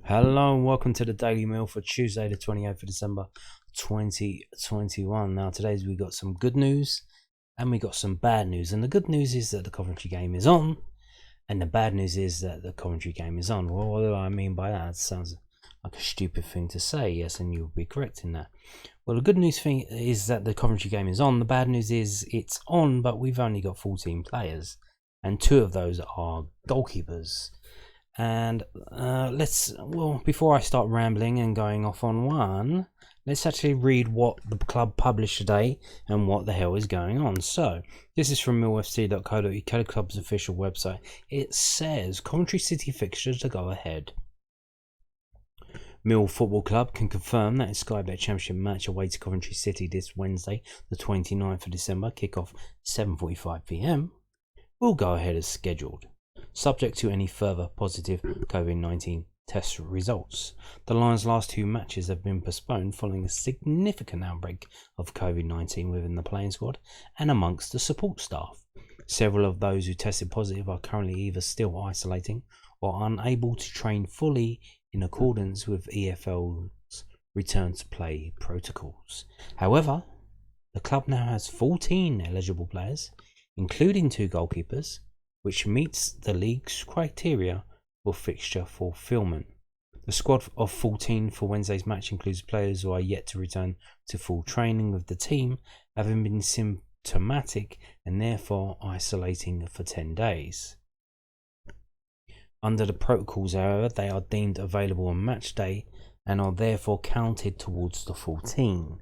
Hello and welcome to the Daily Meal for Tuesday the 28th of December 2021. Now today's we got some good news and we got some bad news, and the good news is that the Coventry game is on, and the bad news is that the Coventry game is on. Well, what do I mean by that? It sounds like a stupid thing to say, yes, and you'll be correct in that. Well, the good news thing is that the Coventry game is on. The bad news is it's on, but we've only got 14 players, and 2 of those are goalkeepers. And before I start rambling and going off on one, let's actually read what the club published today and what the hell is going on. So, this is from millfc.co.uk, the club's official website. It says Coventry City fixtures to go ahead. Millwall Football Club can confirm that its Sky Bet Championship match awaits Coventry City this Wednesday, the 29th of December, kick-off 7:45 p.m. will go ahead as scheduled, subject to any further positive COVID-19 test results. The Lions' last 2 matches have been postponed following a significant outbreak of COVID-19 within the playing squad and amongst the support staff. Several of those who tested positive are currently either still isolating or unable to train fully in accordance with EFL's return to play protocols. However, the club now has 14 eligible players, including 2 goalkeepers, which meets the league's criteria for fixture fulfillment. The squad of 14 for Wednesday's match includes players who are yet to return to full training with the team, having been symptomatic and therefore isolating for 10 days. Under the protocols, however, they are deemed available on match day and are therefore counted towards the 14.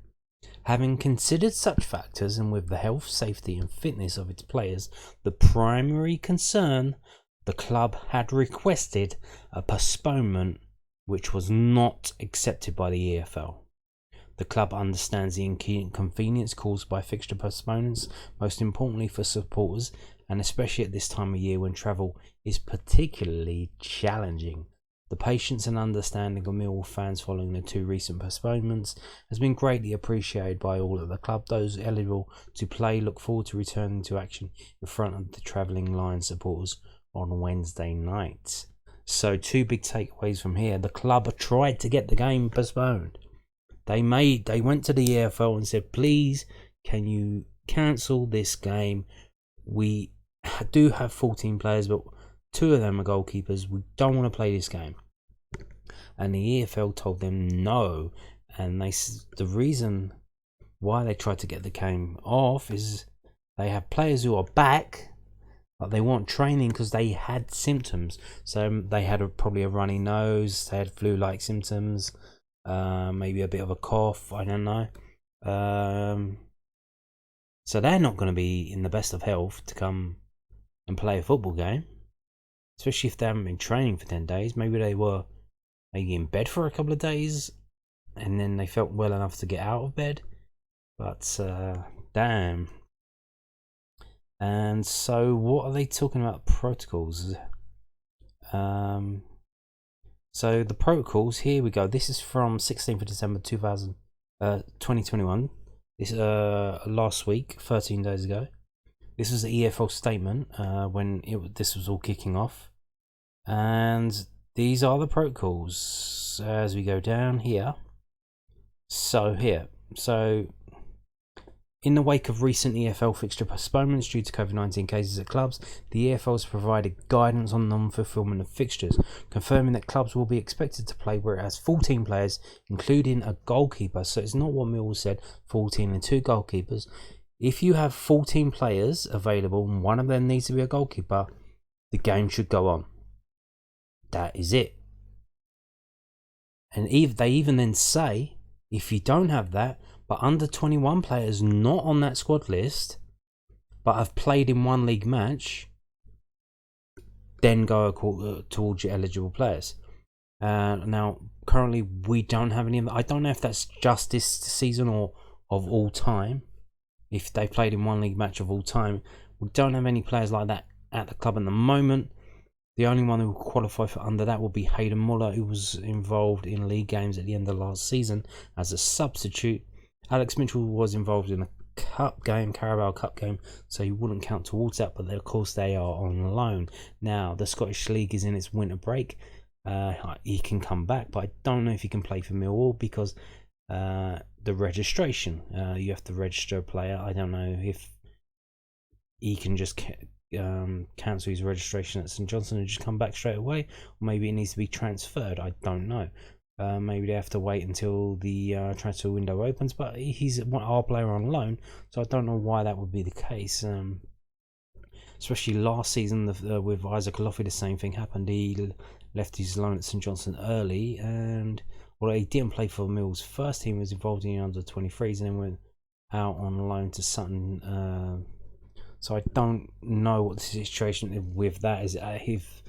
Having considered such factors, and with the health, safety and fitness of its players the primary concern, the club had requested a postponement which was not accepted by the EFL. The club understands the inconvenience caused by fixture postponements, most importantly for supporters, and especially at this time of year when travel is particularly challenging. The patience and understanding of Millwall fans following the 2 recent postponements has been greatly appreciated by all at the club. Those eligible to play look forward to returning to action in front of the travelling Lions supporters on Wednesday night. So 2 big takeaways from here. The club tried to get the game postponed. They went to the EFL and said, please, can you cancel this game? We do have 14 players, but 2 of them are goalkeepers. We don't want to play this game. And the EFL told them no. And the reason why they tried to get the game off is they have players who are back, but they want training because they had symptoms. So they had probably a runny nose, they had flu-like symptoms, maybe a bit of a cough, I don't know. So they're not going to be in the best of health to come and play a football game, especially if they haven't been training for 10 days. Maybe they were in bed for a couple of days and then they felt well enough to get out of bed. But damn. And so what are they talking about? Protocols. So the protocols, here we go. This is from 16th of December 2021. This last week, 13 days ago. This was the EFL statement when this was all kicking off. And these are the protocols as we go down here. So in the wake of recent EFL fixture postponements due to COVID-19 cases at clubs, the EFL has provided guidance on non-fulfillment of fixtures, confirming that clubs will be expected to play where it has 14 players, including a goalkeeper. So it's not what Millwall said, 14 and 2 goalkeepers. If you have 14 players available and one of them needs to be a goalkeeper, the game should go on. That is it. And they even then say, if you don't have that, but under 21 players not on that squad list, but have played in 1 league match, then go towards your eligible players. Now, currently, we don't have any of that. I don't know if that's just this season or of all time. If they played in 1 league match of all time, we don't have any players like that at the club at the moment. The only one who will qualify for under that will be Hayden Muller, who was involved in league games at the end of last season as a substitute. Alex Mitchell was involved in a Carabao Cup game, so he wouldn't count towards that, but of course they are on loan. Now, the Scottish League is in its winter break. he can come back, but I don't know if he can play for Millwall because the registration. You have to register a player. I don't know if he can just cancel his registration at St Johnstone and just come back straight away, or maybe it needs to be transferred. I don't know. Maybe they have to wait until the transfer window opens, but he's our player on loan, so I don't know why that would be the case. Especially last season with Isaac Alofi, the same thing happened. He left his loan at St Johnstone early, and although he didn't play for Mill's first team, he was involved in under 23s and then went out on loan to Sutton. So I don't know what the situation with that is. If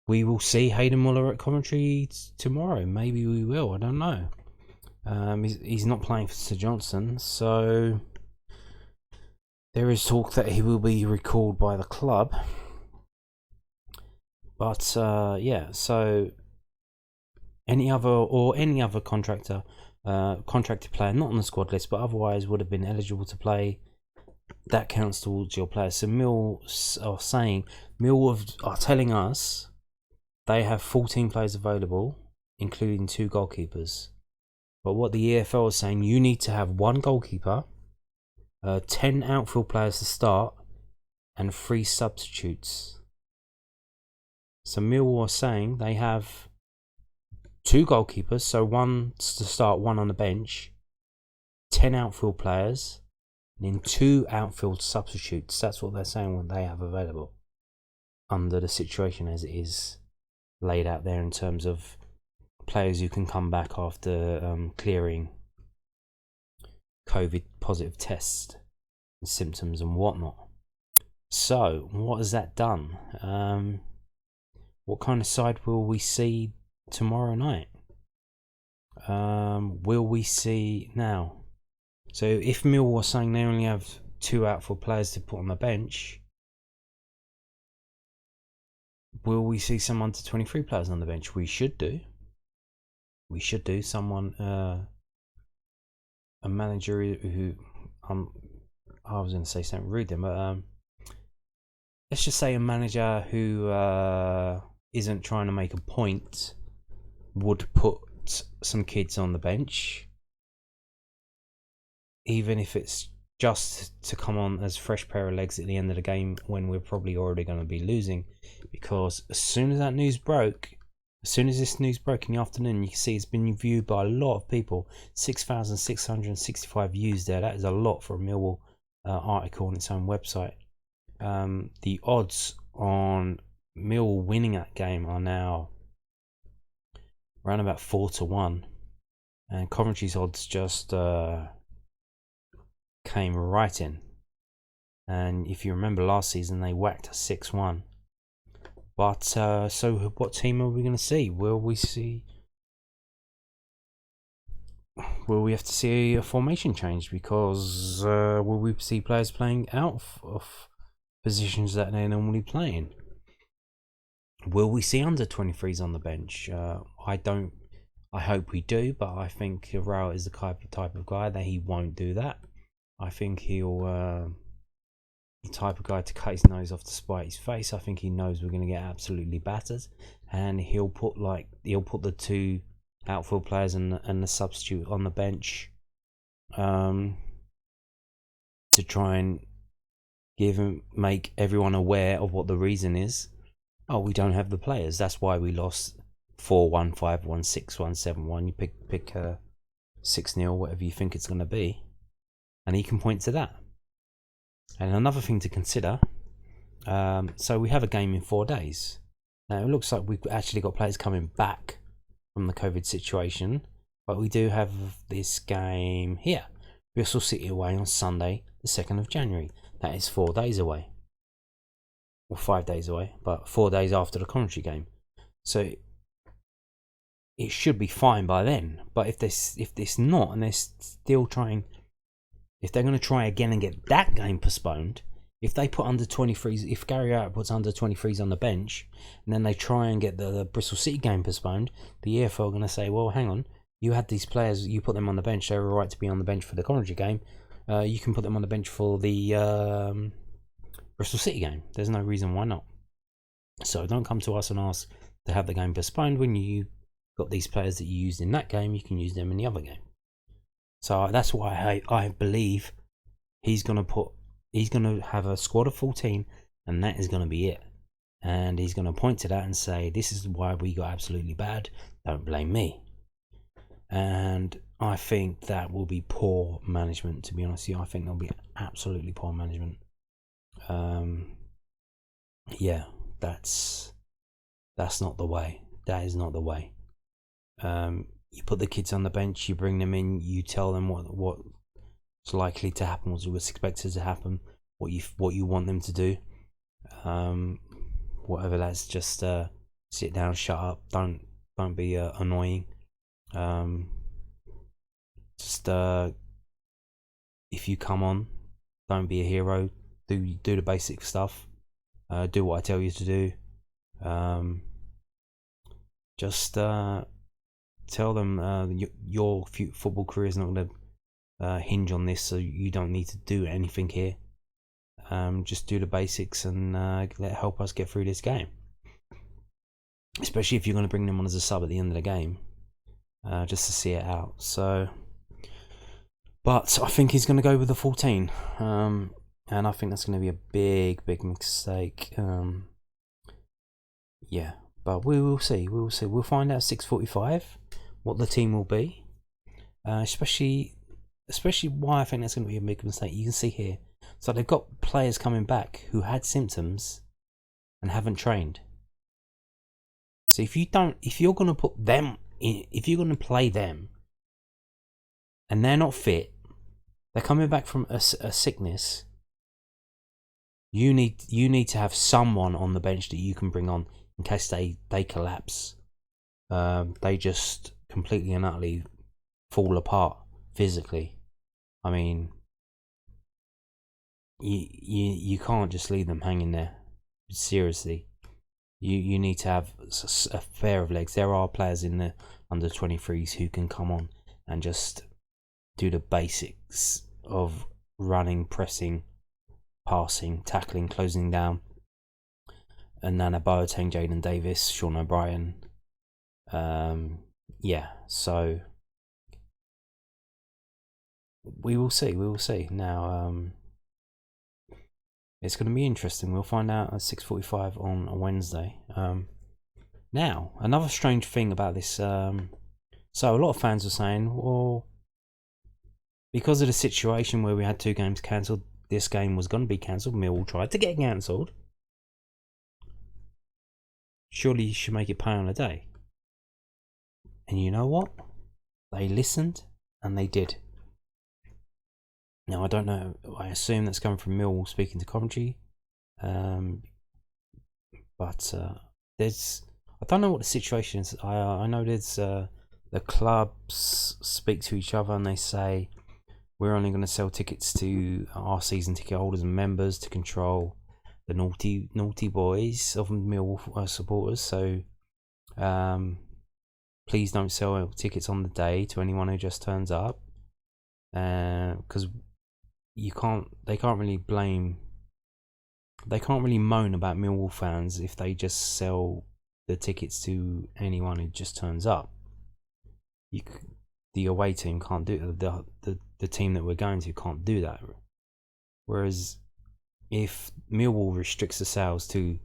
we will see Hayden Muller at Coventry tomorrow, maybe we will. I don't know. He's not playing for St Johnstone, so there is talk that he will be recalled by the club. But yeah, so any other contracted player not on the squad list, but otherwise would have been eligible to play, that counts towards your players. So Mill are telling us they have 14 players available, including 2 goalkeepers. But what the EFL is saying, you need to have 1 goalkeeper, 10 outfield players to start, and 3 substitutes. So Millwall are saying they have 2 goalkeepers, so 1 to start, 1 on the bench, 10 outfield players, and then 2 outfield substitutes. That's what they're saying what they have available under the situation as it is laid out there in terms of players who can come back after clearing COVID positive tests and symptoms and whatnot. So what has that done? What kind of side will we see tomorrow night? Will we see now? So if Millwall are saying they only have 2 outfield players to put on the bench, will we see some under 23 players on the bench? We should do. Someone, a manager who, I was going to say something rude then, but let's just say a manager who isn't trying to make a point would put some kids on the bench, even if it's just to come on as fresh pair of legs at the end of the game when we're probably already going to be losing. Because as soon as this news broke in the afternoon, you can see it's been viewed by a lot of people. 6,665 views there. That is a lot for a Millwall article on its own website. The odds on Millwall winning that game are now around about 4-1, and Coventry's odds just came right in. And if you remember last season, they whacked a 6-1. But so what team are we going to see? Will we have to see a formation change? Because will we see players playing out of positions that they're normally playing? Will we see under 23s on the bench? I hope we do, but I think Rao is the type of guy that he won't do that. I think he'll the type of guy to cut his nose off to spite his face. I think he knows we're going to get absolutely battered, and he'll put the 2 outfield players and the substitute on the bench to try and make everyone aware of what the reason is. Oh, we don't have the players. That's why we lost 4-1, 5-1, 6-1, 7-1. You pick 6-0, whatever you think it's going to be, and he can point to that. And another thing to consider, so we have a game in 4 days. Now it looks like we've actually got players coming back from the COVID situation, but we do have this game here. Bristol City away on Sunday, the 2nd of January. That is 4 days away. Or 5 days away, but 4 days after the Coventry game. So it should be fine by then. But if this not, and they're still trying, if they're going to try again and get that game postponed, if they put under 23s, if Gary Hart puts under 23s on the bench, and then they try and get the Bristol City game postponed, the EFL are going to say, well, hang on, you had these players, you put them on the bench, they were right to be on the bench for the Coventry game. You can put them on the bench for the Bristol City game. There's no reason why not. So don't come to us and ask to have the game postponed. When you got these players that you used in that game, you can use them in the other game. So that's why I believe he's going to have a squad of 14, and that is going to be it. And he's going to point to that and say, this is why we got absolutely bad. Don't blame me. And I think that will be poor management, to be honest with you. I think there'll be absolutely poor management. Yeah, that's not the way. That is not the way. You put the kids on the bench, you bring them in, you tell them what's likely to happen, what's expected to happen, what you want them to do. Whatever that's just sit down, shut up, don't be annoying. Just if you come on, don't be a hero. Do the basic stuff. Do what I tell you to do. Just tell them your football career is not going to hinge on this, so you don't need to do anything here. Just do the basics and help us get through this game. Especially if you're going to bring them on as a sub at the end of the game, just to see it out. So, but I think he's going to go with the 14, and I think that's going to be a big mistake. Yeah, but we will see. We'll find out at 6:45 what the team will be. Especially why I think that's going to be a big mistake. You can see here. So they've got players coming back who had symptoms and haven't trained. So if you're going to put them in, if you're going to play them, and they're not fit, they're coming back from a sickness. You need to have someone on the bench that you can bring on in case they collapse. They just completely and utterly fall apart physically. I mean, you can't just leave them hanging there. Seriously, you need to have a pair of legs. There are players in the under 23s who can come on and just do the basics of running, pressing, passing, tackling, closing down. And Nana Boateng, Jaden Davis, Sean O'Brien. Yeah, so we will see. Now, it's going to be interesting. We'll find out at 6:45 on a Wednesday. Now, another strange thing about this. So a lot of fans were saying, well, because of the situation where we had 2 games cancelled, this game was going to be cancelled. Millwall tried to get it cancelled. Surely you should make it pay on a day. And you know what? They listened and they did. Now, I don't know. I assume that's coming from Millwall speaking to Coventry. But there's... I don't know what the situation is. I know there's... the clubs speak to each other and they say, we're only going to sell tickets to our season ticket holders and members to control the naughty boys of Millwall supporters. So please don't sell tickets on the day to anyone who just turns up, because they can't really moan about Millwall fans if they just sell the tickets to anyone who just turns up. The away team can't do it. The team that we're going to can't do that. Whereas if Millwall restricts the sales to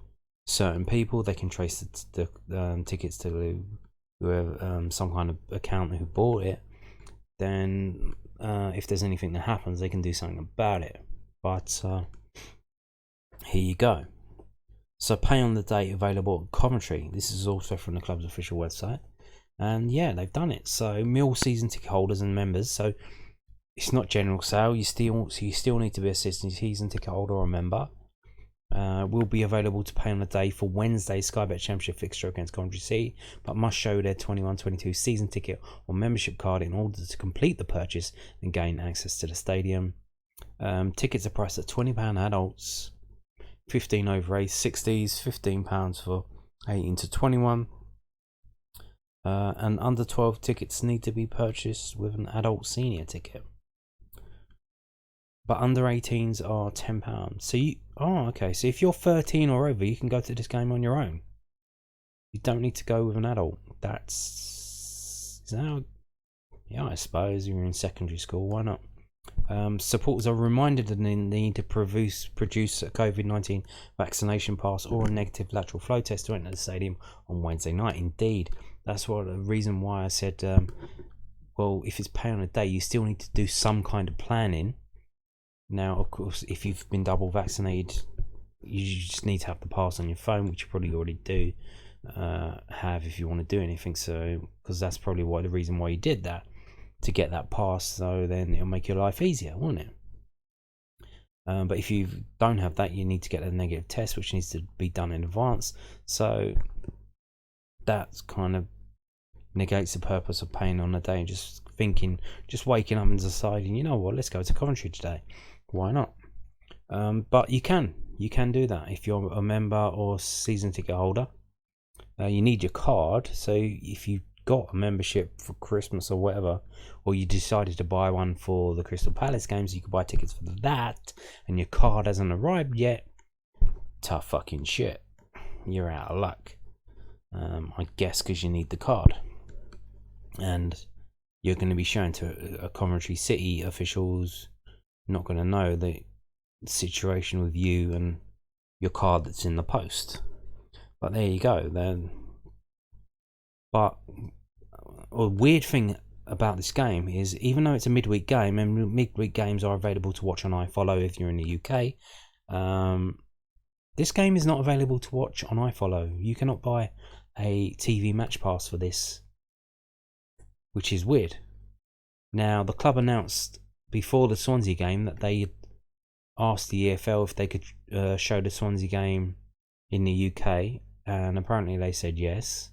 certain people, they can trace the tickets to whoever, some kind of account who bought it. Then if there's anything that happens, they can do something about it. But here you go. So pay on the date available at Coventry. This is also from the club's official website. And yeah, they've done it. So Mill season ticket holders and members. So it's not general sale. You still need to be a season ticket holder or a member. Will be available to pay on the day for Wednesday's Sky Bet Championship fixture against Coventry City, but must show their 21-22 season ticket or membership card in order to complete the purchase and gain access to the stadium. Tickets are priced at £20 adults, 15 over 8, 60s, £15 for 18 to 21. And under 12 tickets need to be purchased with an adult senior ticket. But under 18s are £10. So okay. So if you're 13 or over, you can go to this game on your own. You don't need to go with an adult. Yeah, I suppose you're in secondary school. Why not? Supporters are reminded of the need to produce a COVID-19 vaccination pass or a negative lateral flow test to enter the stadium on Wednesday night. Indeed, that's the reason why I said, well, if it's pay on a day, you still need to do some kind of planning. Now, of course, if you've been double vaccinated, you just need to have the pass on your phone, which you probably already do have if you want to do anything. So, because that's probably the reason why you did that, to get that pass. So then it'll make your life easier, won't it? But if you don't have that, you need to get a negative test, which needs to be done in advance. So that's kind of negates the purpose of paying on a day and just waking up and deciding, you know what, let's go to Coventry today. Why not? But you can do that if you're a member or season ticket holder. You need your card. So if you got a membership for Christmas or whatever, or you decided to buy one for the Crystal Palace games, you could buy tickets for that, and your card hasn't arrived yet, tough fucking shit. You're out of luck. I guess because you need the card, and you're going to be shown to a Coventry City officials. Not going to know the situation with you and your card that's in the post. But there you go then. But a weird thing about this game is, even though it's a midweek game, and midweek games are available to watch on iFollow if you're in the UK, this game is not available to watch on iFollow. You cannot buy a TV match pass for this, which is weird. Now, the club announced before the Swansea game that they asked the EFL if they could show the Swansea game in the UK, and apparently they said yes.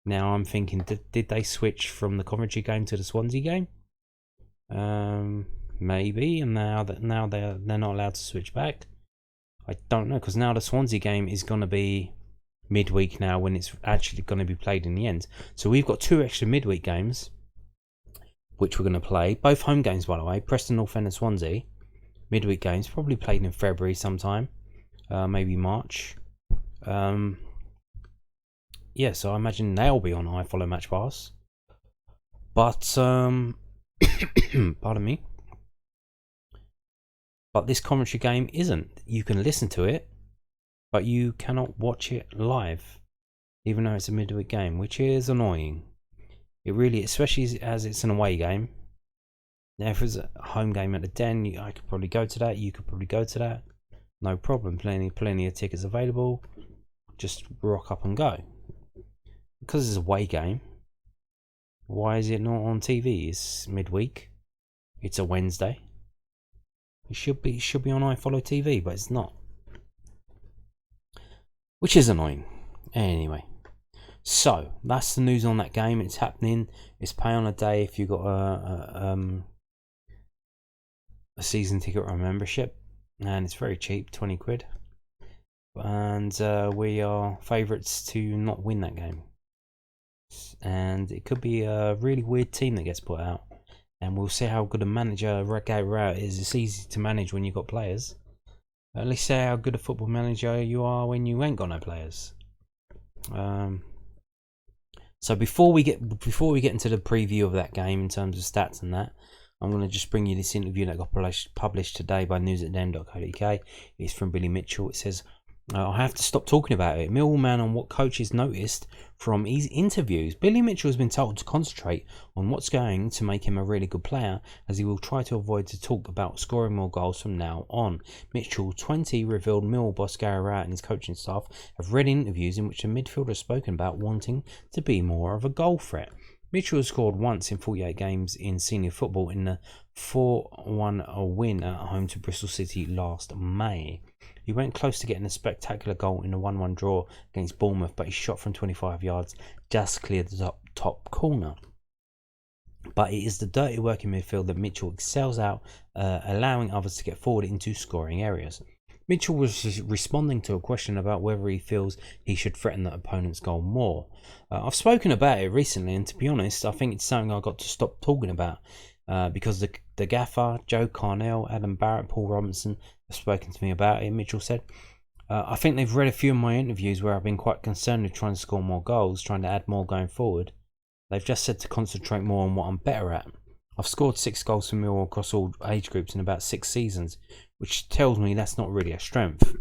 Now I'm thinking, did they switch from the Coventry game to the Swansea game? Maybe, and now they're not allowed to switch back. I don't know, because now the Swansea game is going to be midweek now, when it's actually going to be played in the end. So we've got 2 extra midweek games, which we're going to play. Both home games, by the way. Preston North End and Swansea. Midweek games, probably played in February sometime. Maybe March. Yeah, so I imagine they'll be on iFollow Match Pass. But, pardon me. But this Coventry game isn't. You can listen to it, but you cannot watch it live, even though it's a midweek game, which is annoying. It really, especially as it's an away game. Now, if it was a home game at the Den, I could probably go to that. You could probably go to that. No problem. Plenty of tickets available. Just rock up and go. Because it's a away game, why is it not on TV? It's midweek. It's a Wednesday. It should be on iFollow TV, but it's not. Which is annoying. Anyway. So, that's the news on that game. It's happening. It's pay on a day if you've got a season ticket or a membership. And it's very cheap, 20 quid. And we are favourites to not win that game. And it could be a really weird team that gets put out. And we'll see how good a manager Gabriel is. It's easy to manage when you've got players. At least say how good a football manager you are when you ain't got no players. So before we get into the preview of that game in terms of stats and that, I'm going to just bring you this interview that got published today by news@dem.co.uk. It's from Billy Mitchell. It says, I have to stop talking about it. Millwall man on what coaches noticed from his interviews. Billy Mitchell has been told to concentrate on what's going to make him a really good player, as he will try to avoid to talk about scoring more goals from now on. Mitchell, 20, revealed Millwall boss Gary Rowett and his coaching staff have read interviews in which the midfielder has spoken about wanting to be more of a goal threat. Mitchell has scored once in 48 games in senior football in the 4-1 win at home to Bristol City last May. He went close to getting a spectacular goal in a 1-1 draw against Bournemouth, but he shot from 25 yards, just cleared the top corner. But it is the dirty work in midfield that Mitchell excels out, allowing others to get forward into scoring areas. Mitchell was responding to a question about whether he feels he should threaten the opponent's goal more. I've spoken about it recently, and to be honest, I think it's something I've got to stop talking about, because the gaffer, Joe Carnell, Adam Barrett, Paul Robinson have spoken to me about it. Mitchell said, I think they've read a few of my interviews where I've been quite concerned with trying to score more goals, trying to add more going forward. They've just said to concentrate more on what I'm better at. I've scored 6 goals for Millwall across all age groups in about 6 seasons, which tells me that's not really a strength.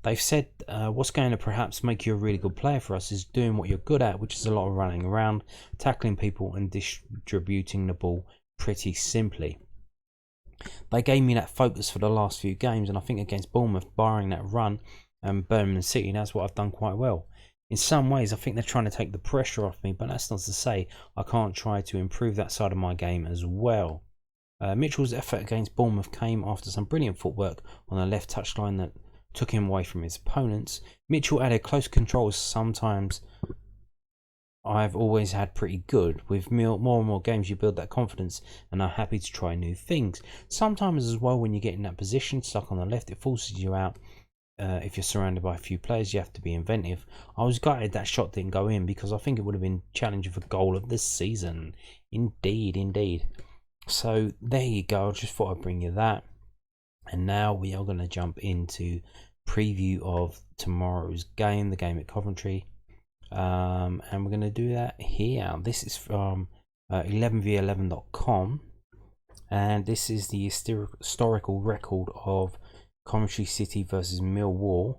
They've said what's going to perhaps make you a really good player for us is doing what you're good at, which is a lot of running around, tackling people and distributing the ball pretty simply. They gave me that focus for the last few games, and I think against Bournemouth, barring that run, and Birmingham City, that's what I've done quite well. In some ways, I think they're trying to take the pressure off me, but that's not to say I can't try to improve that side of my game as well. Mitchell's effort against Bournemouth came after some brilliant footwork on the left touchline that took him away from his opponents. Mitchell added close controls sometimes. I've always had pretty good. With more and more games, you build that confidence and are happy to try new things. Sometimes as well, when you get in that position, stuck on the left, it forces you out. If you're surrounded by a few players, you have to be inventive. I was gutted that shot didn't go in because I think it would have been challenging for goal of this season. Indeed. So there you go. I just thought I'd bring you that. And now we are going to jump into preview of tomorrow's game, the game at Coventry. And we're going to do that here. This is from 11v11.com. And this is the historical record of Coventry City versus Millwall,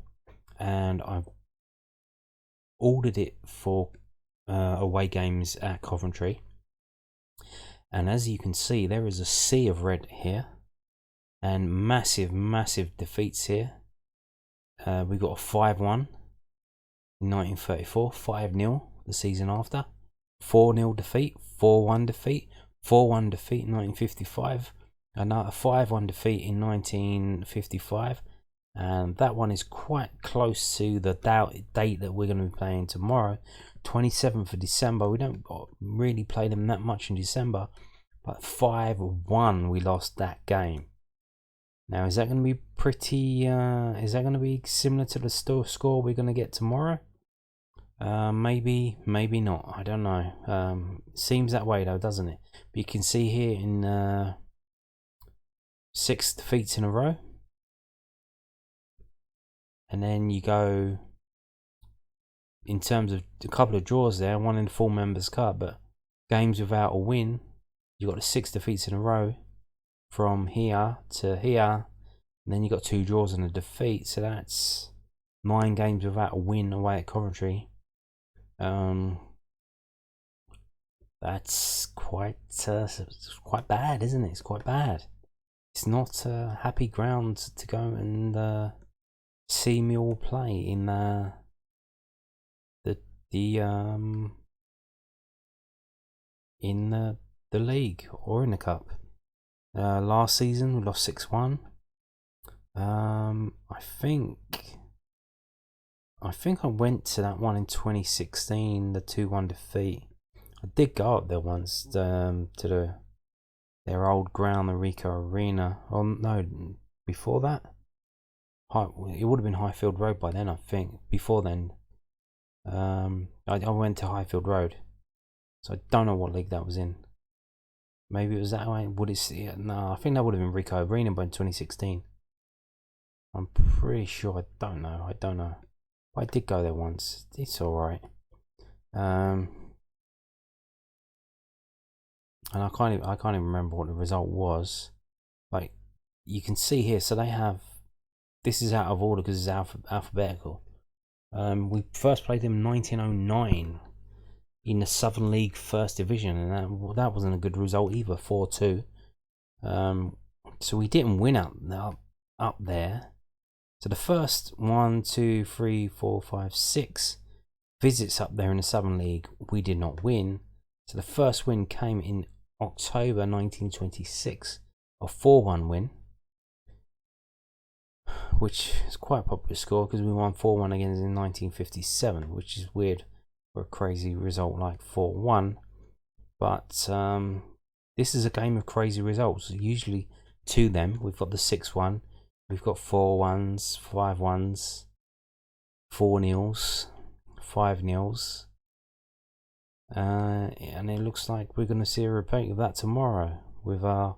and I've ordered it for away games at Coventry. And as you can see, there is a sea of red here, and massive defeats here. We got a 5-1 in 1934, 5-0 the season after, 4-0 defeat, 4-1 defeat, 4-1 defeat in 1955. Another 5-1 defeat in 1955, and that one is quite close to the date that we're going to be playing tomorrow, 27th of December. We don't really play them that much in December, but 5-1 we lost that game. Now, is that going to be pretty? Is that going to be similar to the score we're going to get tomorrow? Maybe not. I don't know. Seems that way though, doesn't it? But you can see here in 6 defeats in a row, and then you go in terms of a couple of draws there, 1 in the full members cup, but games without a win. You got the 6 defeats in a row from here to here, and then you got 2 draws and a defeat, so that's 9 games without a win away at Coventry. That's quite bad, isn't it? It's quite bad. It's not a happy ground to go and see Millwall play in the league or in the cup. Last season we lost 6-1. I think I went to that one in 2016, the 2-1 defeat. I did go up there once to their old ground, the Rico Arena. Oh no, before that, it would have been Highfield Road by then, I think. Before then, I went to Highfield Road, so I don't know what league that was in. Maybe it was that way. Would it? No, I think that would have been Rico Arena by 2016. I'm pretty sure. I don't know. But I did go there once. It's all right. And I can't even remember what the result was. Like, you can see here, so they have, this is out of order because it's alphabetical. We first played them in 1909 in the Southern League First Division, and that wasn't a good result either, 4-2. So we didn't win up there. So the first 6 visits up there in the Southern League, we did not win. So the first win came in October 1926, a 4-1 win, which is quite a popular score because we won 4-1 again in 1957, which is weird for a crazy result like 4-1. But this is a game of crazy results. Usually to them, we've got the 6-1, we've got 4-1s, 5-1s, 4-0s, 5-0s. And it looks like we're going to see a repeat of that tomorrow with our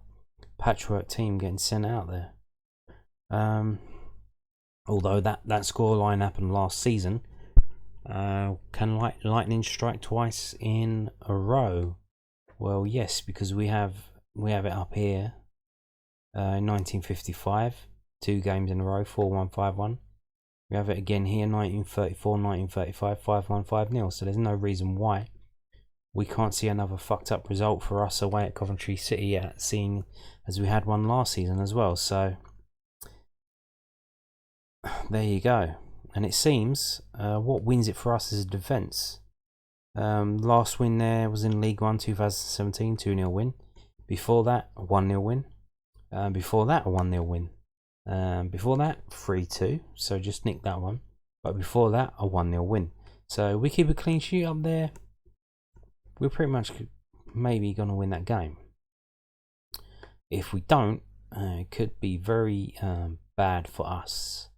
patchwork team getting sent out there. Although that scoreline happened last season, can lightning strike twice in a row? Well, yes, because we have it up here. 1955, 2 games in a row, 4-1, 5-1. We have it again here, 1934, 1935, 5-1, 5-0. So there's no reason why we can't see another fucked up result for us away at Coventry City, seeing as we had one last season as well. So there you go. And it seems what wins it for us is a defence. Last win there was in League One 2017, 2-0 win. Before that, a 1-0 win. Before that, a 1-0 win. Before that, 3-2. So just nick that one. But before that, a 1-0 win. So we keep a clean sheet up there. We're pretty much maybe going to win that game. If we don't, it could be very bad for us.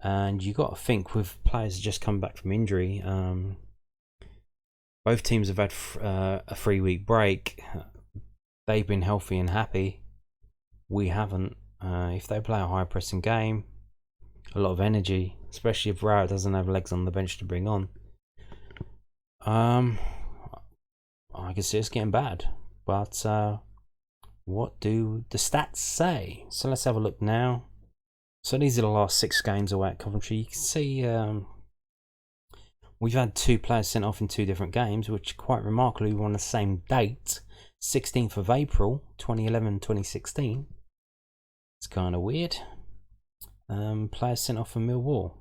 And you got to think, with players just come back from injury, both teams have had a 3-week break. They've been healthy and happy. We haven't. If they play a high pressing game, a lot of energy, especially if Rao doesn't have legs on the bench to bring on, I can see it's getting bad. But what do the stats say? So let's have a look now. So these are the last 6 games away at Coventry. You can see we've had 2 players sent off in 2 different games, which quite remarkably were on the same date, 16th of April 2011-2016. It's kind of weird. Players sent off for Millwall.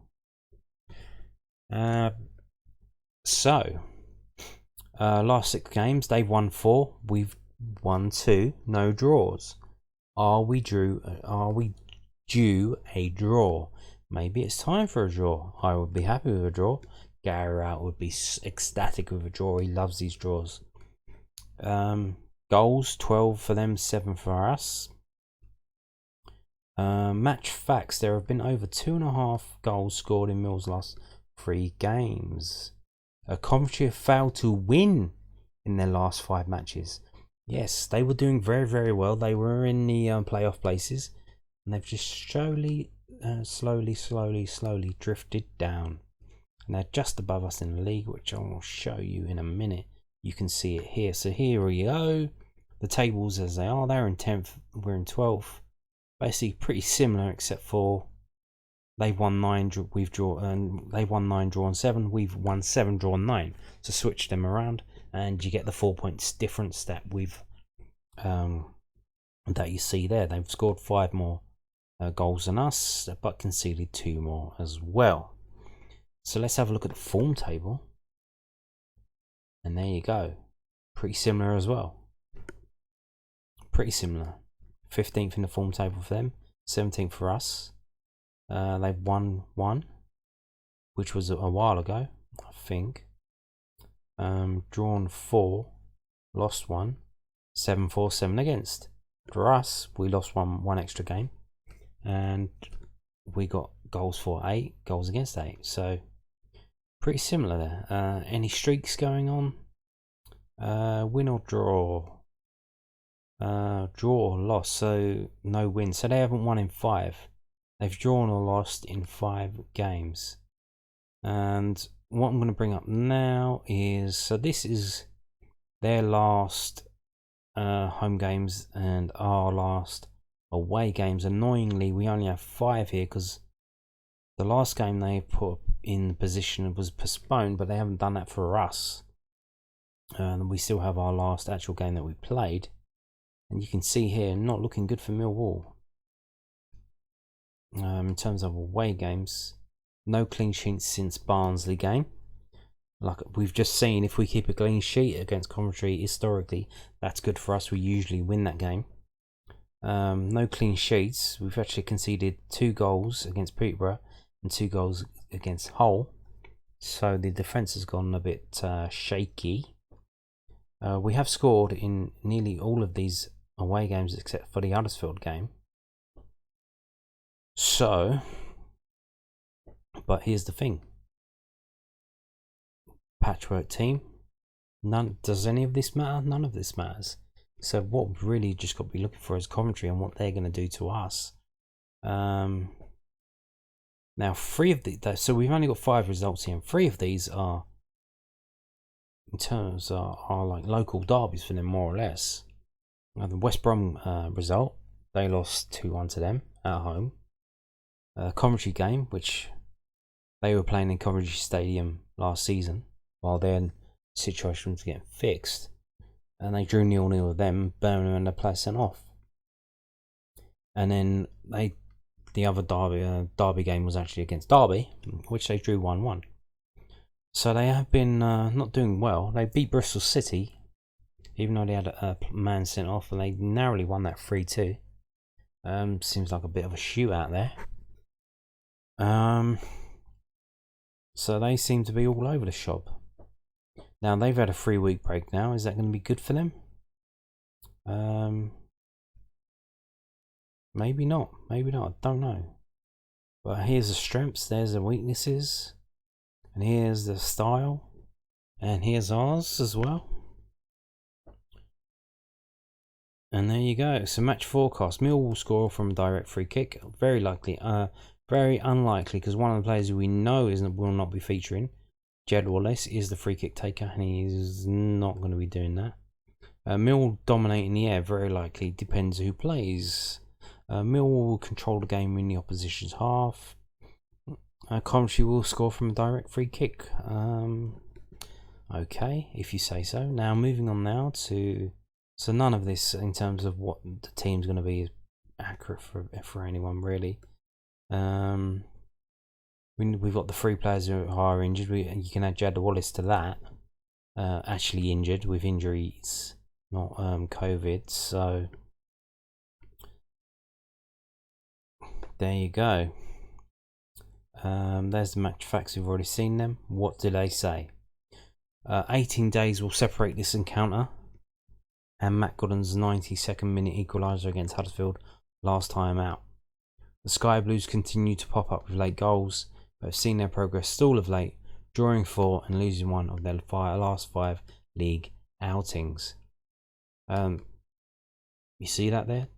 Last 6 games, they've won 4. We've won 2. No draws. Are we due a draw? Maybe it's time for a draw. I would be happy with a draw. Gary out would be ecstatic with a draw. He loves these draws. Goals, 12 for them, 7 for us. Match facts, there have been over 2.5 goals scored in Mill's last 3 games. Coventry have failed to win in their last 5 matches. Yes, they were doing very, very well. They were in the playoff places, and they've just slowly drifted down. And they're just above us in the league, which I will show you in a minute. You can see it here. So here we go. The tables as they are. They're in 10th. We're in 12th. Basically pretty similar, except for they've won 9, we've drawn, they won 9, drawn 7. We've won 7, drawn 9. So switch them around, and you get the 4 points difference that we've that you see there. They've scored 5 more goals than us, but conceded 2 more as well. So let's have a look at the form table, and there you go. Pretty similar as well. Pretty similar. 15th in the form table for them, 17th for us. They've won 1, which was a while ago, I think. Drawn 4, lost 1, 7 for, 7 against. For us, we lost one extra game, and we got goals for 8, goals against 8. So pretty similar there. Any streaks going on? Win or draw? Draw or loss, so no win. So they haven't won in 5. They've drawn or lost in 5 games. And what I'm going to bring up now is, so this is their last home games and our last away games. Annoyingly, we only have 5 here because the last game they put in the position was postponed, but they haven't done that for us. And we still have our last actual game that we played. And you can see here, not looking good for Millwall. In terms of away games, no clean sheets since Barnsley game. Like we've just seen, if we keep a clean sheet against Coventry historically, that's good for us. We usually win that game. No clean sheets. We've actually conceded 2 goals against Peterborough and 2 goals against Hull. So the defence has gone a bit shaky. We have scored in nearly all of these away games except for the Huddersfield game. So, but here's the thing. Patchwork team. Does any of this matter? None of this matters. So what we've really just got to be looking for is Coventry and what they're going to do to us. Now, 3 of the so we've only got 5 results here, and 3 of these are, in terms are like local derbies for them, more or less. Now, the West Brom result, they lost 2-1 to them at home. Coventry game, which they were playing in Coventry Stadium last season, while their situation was getting fixed, and they drew 0-0 with them. Birmingham and the player sent off, and then the other derby game was actually against Derby, which they drew 1-1. So they have been not doing well. They beat Bristol City, even though they had a man sent off, and they narrowly won that 3-2. Seems like a bit of a shootout there. So they seem to be all over the shop. Now, they've had a 3-week break now. Is that going to be good for them? Maybe not. Maybe not. I don't know. But here's the strengths. There's the weaknesses. And here's the style. And here's ours as well. And there you go. So match forecast. Millwall will score from a direct free kick. Very likely. Very unlikely, because one of the players who we know will not be featuring, Jed Wallace, is the free kick taker, and he's not going to be doing that. Millwall dominating the air, very likely. Depends who plays. Millwall will control the game in the opposition's half. Coventry will score from a direct free kick. Okay, if you say so. Now, moving on now to... So none of this, in terms of what the team's going to be, is accurate for anyone, really. We've got the 3 players who are injured. You can add Jed Wallace to that. Actually injured with injuries, not COVID. So there you go. There's the match facts. We've already seen them. What do they say? 18 days will separate this encounter, and Matt Goodden's 92nd minute equaliser against Huddersfield last time out. The Sky Blues continue to pop up with late goals, but have seen their progress stall of late, drawing 4 and losing 1 of their last 5 league outings. You see that there?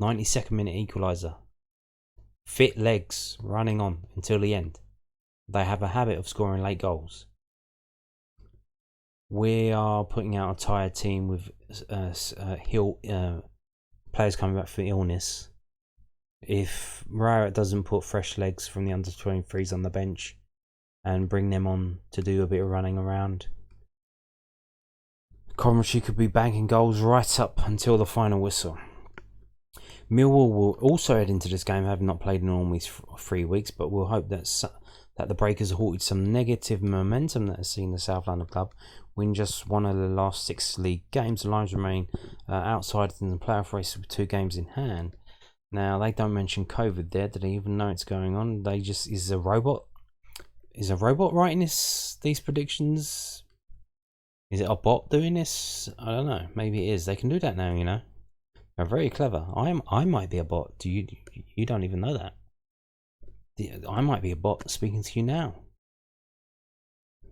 92nd minute equaliser. Fit legs, running on until the end. They have a habit of scoring late goals. We are putting out a tired team with players coming back for illness. If Rowett doesn't put fresh legs from the under-23s on the bench and bring them on to do a bit of running around, Coventry could be bagging goals right up until the final whistle. Millwall will also head into this game having not played in almost 3 weeks, but we'll hope that the break has halted some negative momentum that has seen the South London club win just one of the last 6 league games. The Lions remain outside in the playoff race with 2 games in hand. Now, they don't mention COVID there. Do they even know it's going on? They just... Is a robot writing these predictions? Is it a bot doing this? I don't know. Maybe it is. They can do that now, you know. They're very clever. I might be a bot. You don't even know that. I might be a bot speaking to you now.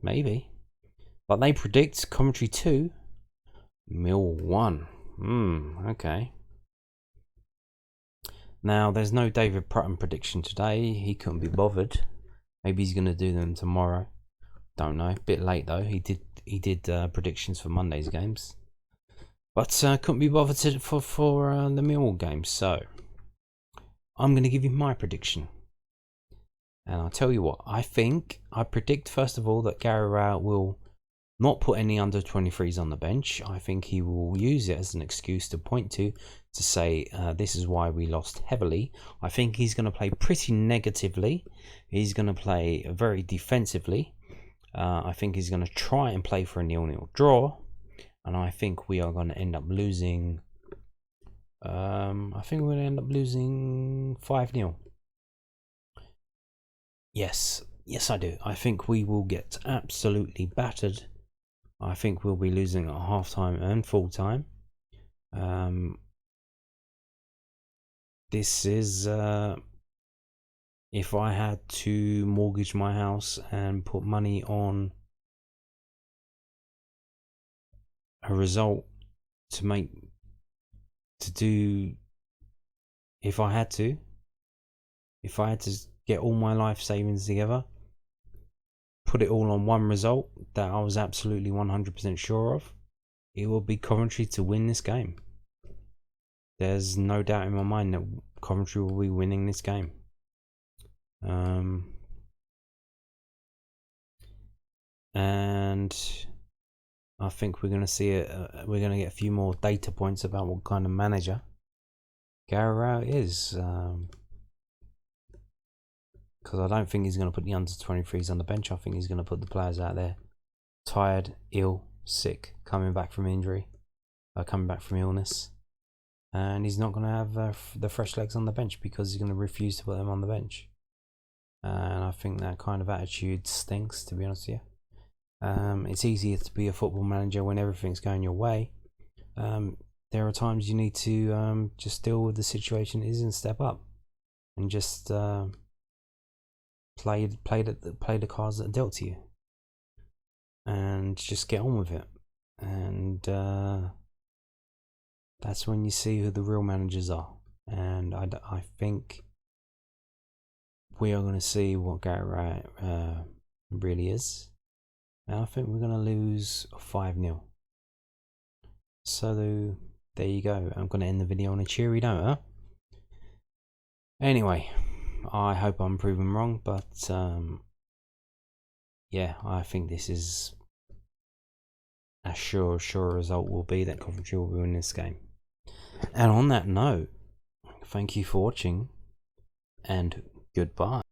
Maybe. But they predict Coventry 2, Mill 1. Okay. Now, there's no David Prutton prediction today. He couldn't be bothered. Maybe he's going to do them tomorrow. Don't know. Bit late though. He did predictions for Monday's games, but couldn't be bothered for the Millwall games. So I'm going to give you my prediction, and I'll tell you what I think. I predict first of all that Gary Rowett will not put any under 23s on the bench. I think he will use it as an excuse to point to say this is why we lost heavily. I think he's going to play pretty negatively. He's going to play very defensively. I think he's going to try and play for a 0-0 draw, and I think we are going to end up losing. I think we're going to end up losing 5-0. Yes, I do. I think we will get absolutely battered. I think we'll be losing at half time and full time. This is if I had to mortgage my house and put money on a result if I had to get all my life savings together, put it all on one result that I was absolutely 100% sure of, it will be Coventry to win this game. There's no doubt in my mind that Coventry will be winning this game. And I think we're going to see we're going to get a few more data points about what kind of manager Gary Rowett is. Because I don't think he's going to put the under-23s on the bench. I think he's going to put the players out there tired, ill, sick, coming back from injury, coming back from illness. And he's not going to have the fresh legs on the bench because he's going to refuse to put them on the bench. And I think that kind of attitude stinks, to be honest with you. It's easier to be a football manager when everything's going your way. There are times you need to just deal with the situation it is and step up and just play the cards that are dealt to you and just get on with it. And that's when you see who the real managers are. And I think we are going to see what Gary Rowett really is. And I think we're going to lose 5-0. So there you go. I'm going to end the video on a cheery note, huh? Anyway, I hope I'm proven wrong, but yeah, I think this is a sure result will be that Coventry will win this game. And on that note, thank you for watching and goodbye.